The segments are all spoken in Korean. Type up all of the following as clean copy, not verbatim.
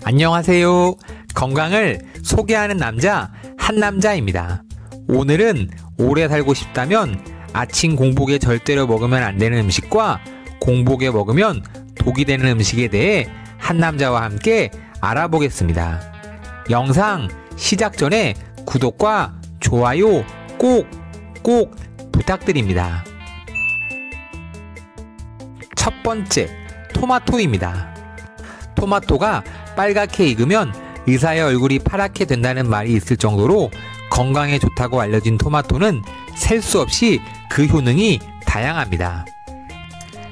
안녕하세요. 건강을 소개하는 남자 한남자입니다. 오늘은 오래 살고 싶다면 아침 공복에 절대로 먹으면 안 되는 음식과 공복에 먹으면 독이 되는 음식에 대해 한남자와 함께 알아보겠습니다. 영상 시작 전에 구독과 좋아요 꼭 부탁드립니다. 첫 번째, 토마토입니다. 토마토가 빨갛게 익으면 의사의 얼굴이 파랗게 된다는 말이 있을 정도로 건강에 좋다고 알려진 토마토는 셀 수 없이 그 효능이 다양합니다.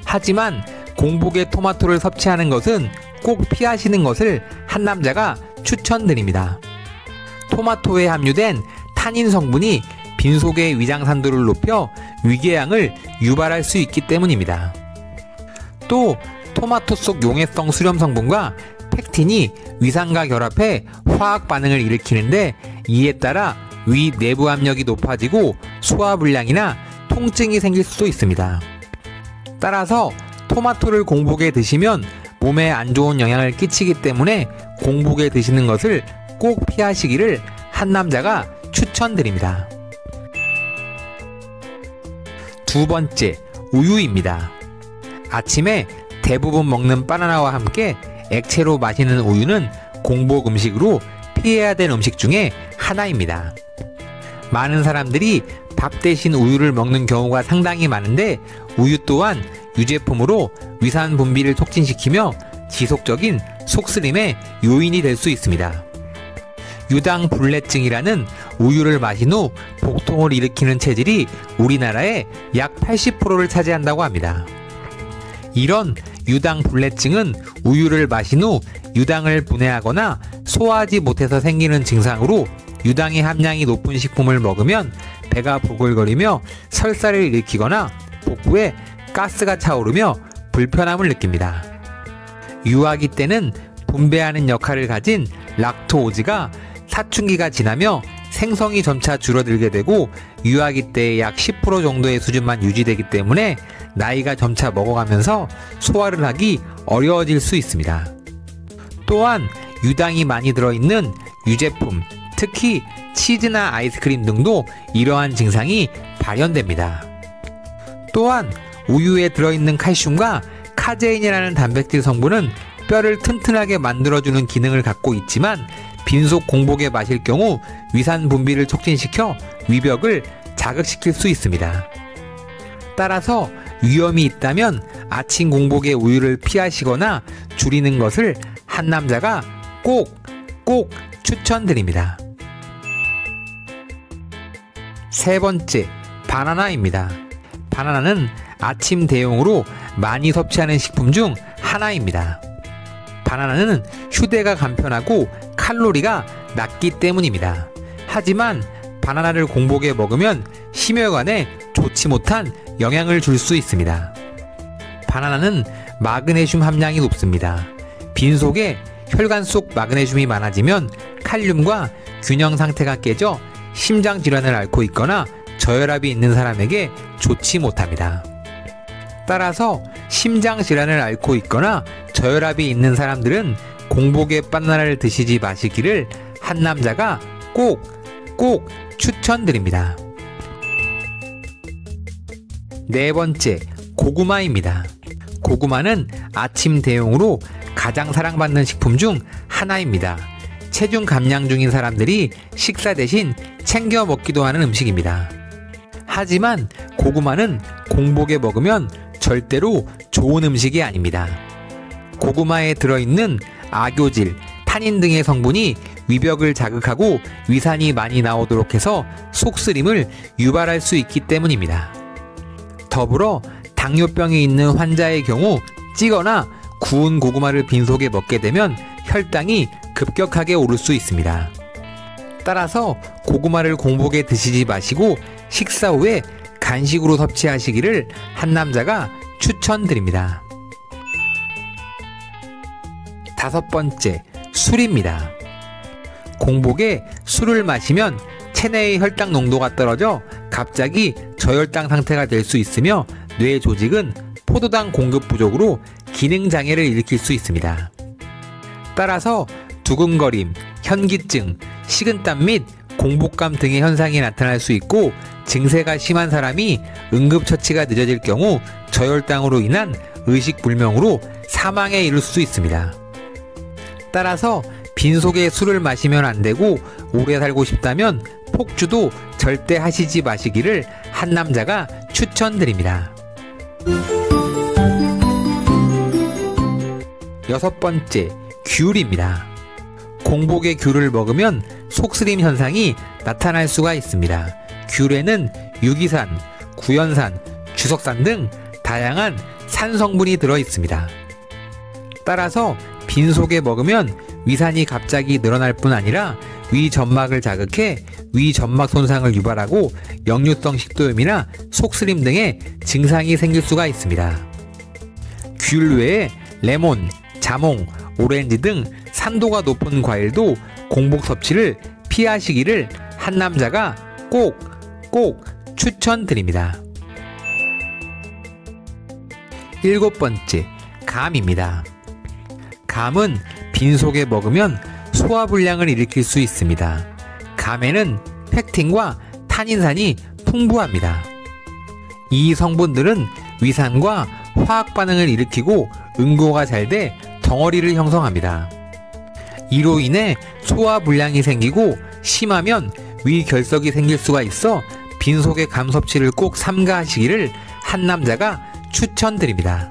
하지만 공복에 토마토를 섭취하는 것은 꼭 피하시는 것을 한남자가 추천드립니다. 토마토에 함유된 타닌 성분이 빈속의 위장산도를 높여 위궤양을 유발할 수 있기 때문입니다. 또 토마토 속 용해성 수렴 성분과 펙틴이 위산과 결합해 화학 반응을 일으키는데 이에 따라 위 내부 압력이 높아지고 소화불량이나 통증이 생길 수도 있습니다. 따라서 토마토를 공복에 드시면 몸에 안 좋은 영향을 끼치기 때문에 공복에 드시는 것을 꼭 피하시기를 한남자가 추천드립니다. 두 번째, 우유입니다. 아침에 대부분 먹는 바나나와 함께 액체로 마시는 우유는 공복 음식으로 피해야 될 음식 중에 하나입니다. 많은 사람들이 밥 대신 우유를 먹는 경우가 상당히 많은데 우유 또한 유제품으로 위산 분비를 촉진시키며 지속적인 속쓰림의 요인이 될 수 있습니다. 유당불내증이라는 우유를 마신 후 복통을 일으키는 체질이 우리나라의 약 80%를 차지한다고 합니다. 이런 유당불내증은 우유를 마신 후 유당을 분해하거나 소화하지 못해서 생기는 증상으로 유당의 함량이 높은 식품을 먹으면 배가 보글거리며 설사를 일으키거나 복부에 가스가 차오르며 불편함을 느낍니다. 유아기 때는 분배하는 역할을 가진 락토오즈가 사춘기가 지나며 생성이 점차 줄어들게 되고 유아기 때의 약 10% 정도의 수준만 유지되기 때문에 나이가 점차 먹어가면서 소화를 하기 어려워질 수 있습니다. 또한 유당이 많이 들어있는 유제품, 특히 치즈나 아이스크림 등도 이러한 증상이 발현됩니다. 또한 우유에 들어있는 칼슘과 카제인이라는 단백질 성분은 뼈를 튼튼하게 만들어주는 기능을 갖고 있지만 빈속 공복에 마실 경우 위산 분비를 촉진시켜 위벽을 자극시킬 수 있습니다. 따라서 위험이 있다면 아침 공복에 우유를 피하시거나 줄이는 것을 한남자가 꼭 추천드립니다. 세 번째, 바나나입니다. 바나나는 아침 대용으로 많이 섭취하는 식품 중 하나입니다. 바나나는 휴대가 간편하고 칼로리가 낮기 때문입니다. 하지만 바나나를 공복에 먹으면 심혈관에 좋지 못한 영향을 줄 수 있습니다. 바나나는 마그네슘 함량이 높습니다. 빈속에 혈관 속 마그네슘이 많아지면 칼륨과 균형 상태가 깨져 심장 질환을 앓고 있거나 저혈압이 있는 사람에게 좋지 못합니다. 따라서 심장 질환을 앓고 있거나 저혈압이 있는 사람들은 공복에 바나나를 드시지 마시기를 한남자가 꼭 추천드립니다. 네 번째, 고구마입니다. 고구마는 아침 대용으로 가장 사랑받는 식품 중 하나입니다. 체중 감량 중인 사람들이 식사 대신 챙겨 먹기도 하는 음식입니다. 하지만 고구마는 공복에 먹으면 절대로 좋은 음식이 아닙니다. 고구마에 들어있는 악교질, 타닌 등의 성분이 위벽을 자극하고 위산이 많이 나오도록 해서 속쓰림을 유발할 수 있기 때문입니다. 더불어 당뇨병이 있는 환자의 경우 찌거나 구운 고구마를 빈속에 먹게 되면 혈당이 급격하게 오를 수 있습니다. 따라서 고구마를 공복에 드시지 마시고 식사 후에 간식으로 섭취하시기를 한남자가 추천드립니다. 다섯 번째, 술입니다. 공복에 술을 마시면 체내의 혈당 농도가 떨어져 갑자기 저혈당 상태가 될 수 있으며 뇌 조직은 포도당 공급 부족으로 기능 장애를 일으킬 수 있습니다. 따라서 두근거림, 현기증, 식은땀 및 공복감 등의 현상이 나타날 수 있고, 증세가 심한 사람이 응급처치가 늦어질 경우 저혈당으로 인한 의식불명으로 사망에 이를 수도 있습니다. 따라서 빈속에 술을 마시면 안 되고, 오래 살고 싶다면 폭주도 절대 하시지 마시기를 한 남자가 추천드립니다. 6번째, 귤입니다. 공복에 귤을 먹으면 속쓰림 현상이 나타날 수가 있습니다. 귤에는 유기산, 구연산, 주석산 등 다양한 산 성분이 들어 있습니다. 따라서 빈속에 먹으면 위산이 갑자기 늘어날 뿐 아니라 위점막을 자극해 위점막 손상을 유발하고 역류성 식도염이나 속쓰림 등의 증상이 생길 수가 있습니다. 귤 외에 레몬, 자몽, 오렌지 등 산도가 높은 과일도 공복 섭취를 피하시기를 한 남자가 꼭 추천드립니다. 7번째, 감입니다. 감은 빈속에 먹으면 소화불량을 일으킬 수 있습니다. 감에는 펙틴과 타닌산이 풍부합니다. 이 성분들은 위산과 화학 반응을 일으키고 응고가 잘 돼 덩어리를 형성합니다. 이로 인해 소화불량이 생기고 심하면 위결석이 생길 수가 있어 빈속의 감 섭취를 꼭 삼가하시기를 한 남자가 추천드립니다.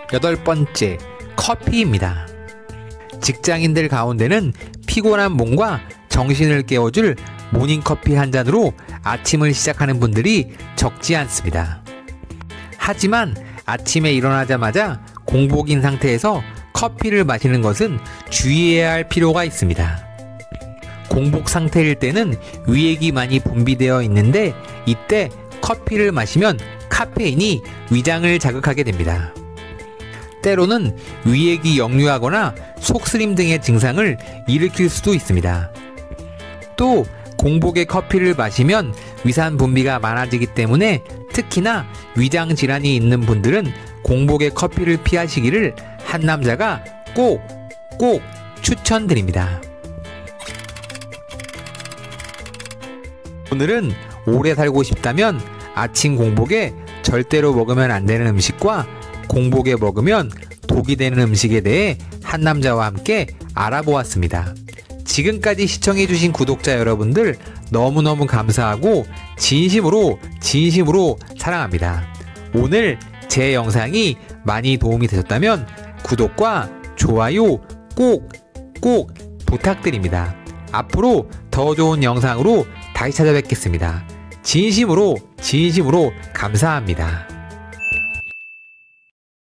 8번째, 커피입니다. 직장인들 가운데는 피곤한 몸과 정신을 깨워줄 모닝커피 한 잔으로 아침을 시작하는 분들이 적지 않습니다. 하지만 아침에 일어나자마자 공복인 상태에서 커피를 마시는 것은 주의해야 할 필요가 있습니다. 공복 상태일 때는 위액이 많이 분비되어 있는데, 이때 커피를 마시면 카페인이 위장을 자극하게 됩니다. 때로는 위액이 역류하거나 속쓰림 등의 증상을 일으킬 수도 있습니다. 또 공복에 커피를 마시면 위산 분비가 많아지기 때문에 특히나 위장 질환이 있는 분들은 공복에 커피를 피하시기를 한 남자가 꼭 추천드립니다. 오늘은 오래 살고 싶다면 아침 공복에 절대로 먹으면 안 되는 음식과 공복에 먹으면 독이 되는 음식에 대해 한 남자와 함께 알아보았습니다. 지금까지 시청해주신 구독자 여러분들 너무너무 감사하고 진심으로 사랑합니다. 오늘 제 영상이 많이 도움이 되셨다면 구독과 좋아요 꼭 부탁드립니다. 앞으로 더 좋은 영상으로 다시 찾아뵙겠습니다. 진심으로 감사합니다.